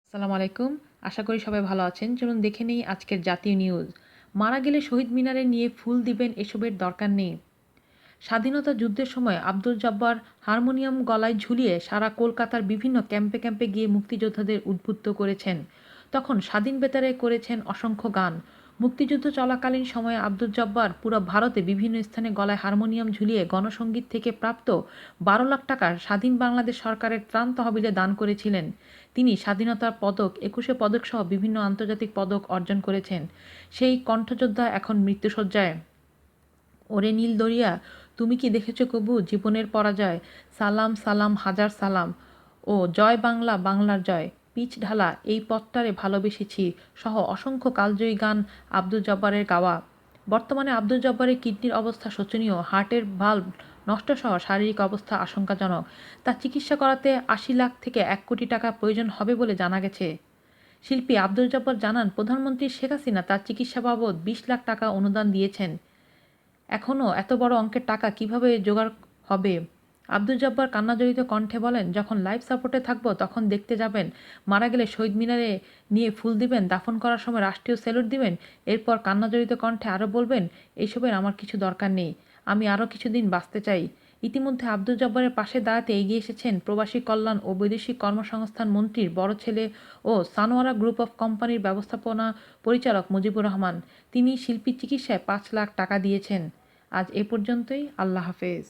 আসসালামু আলাইকুম। আশা করি সবাই ভালো আছেন। চলুন দেখে নেই আজকের জাতীয় নিউজ। মারা গেলে শহীদ মিনারে নিয়ে ফুল দিবেন এসবের দরকার নেই। স্বাধীনতা যুদ্ধের সময় আব্দুল জব্বার হারমোনিয়াম গলায় ঝুলিয়ে সারা কলকাতার বিভিন্ন ক্যাম্পে ক্যাম্পে গিয়ে মুক্তিযোদ্ধাদের উদ্বুদ্ধ করেছেন। তখন স্বাধীন বেতারে করেছেন অসংখ্য গান। মুক্তিযুদ্ধ চলাকালীন সময়ে আব্দুল জব্বার পুরো ভারতে বিভিন্ন স্থানে গলায় হারমোনিয়াম ঝুলিয়ে গণসংগীত থেকে প্রাপ্ত ১২ লাখ টাকা স্বাধীন বাংলাদেশ সরকারের ত্রাণ তহবিলে দান করেছিলেন। তিনি স্বাধীনতার পদক, ২১শে পদকসহ বিভিন্ন আন্তর্জাতিক পদক অর্জন করেছেন। সেই কণ্ঠযোদ্ধা এখন মৃত্যুশয্যায়। ওরে নীল দরিয়া, তুমি কি দেখেছ কবু জীবনের পরাজয়, সালাম সালাম হাজার সালাম, ও জয় বাংলা বাংলার জয়, পিচ ঢালা এই পথটারে ভালোবেসেছি সহ অসংখ্য কালজয়ী গান আব্দুল জব্বারের গাওয়া। বর্তমানে আব্দুল জব্বারের কিডনির অবস্থা শোচনীয়, হার্টের ভালভ নষ্টসহ শারীরিক অবস্থা আশঙ্কাজনক। তার চিকিৎসা করাতে ৮০ লাখ থেকে ১ কোটি টাকা প্রয়োজন হবে বলে জানা গেছে। শিল্পী আব্দুল জব্বার জানান, প্রধানমন্ত্রী শেখ হাসিনা তার চিকিৎসা বাবদ ২০ লাখ টাকা অনুদান দিয়েছেন। এখনও এত বড় অঙ্কের টাকা কিভাবে জোগাড় হবে? আব্দুল জব্বার কান্নাজড়িত কণ্ঠে বলেন, যখন লাইফ সাপোর্টে থাকবো তখন দেখতে যাবেন, মারা গেলে শহীদ মিনারে নিয়ে ফুল দিবেন, দাফন করার সময় রাষ্ট্রীয় স্যালুট দিবেন, এরপর কান্নাজড়িত কণ্ঠে আরও বলবেন, এইসবের আমার কিছু দরকার নেই, আমি আরও কিছুদিন বাঁচতে চাই। ইতিমধ্যে আব্দুল জব্বারের পাশে দাঁড়াতে এগিয়ে এসেছেন প্রবাসী কল্যাণ ও বৈদেশিক কর্মসংস্থান মন্ত্রীর বড় ছেলে ও সানোয়ারা গ্রুপ অফ কোম্পানির ব্যবস্থাপনা পরিচালক মুজিবুর রহমান। তিনি শিল্পীর চিকিৎসায় ৫ লাখ টাকা দিয়েছেন। আজ এ পর্যন্তই। আল্লাহ হাফেজ।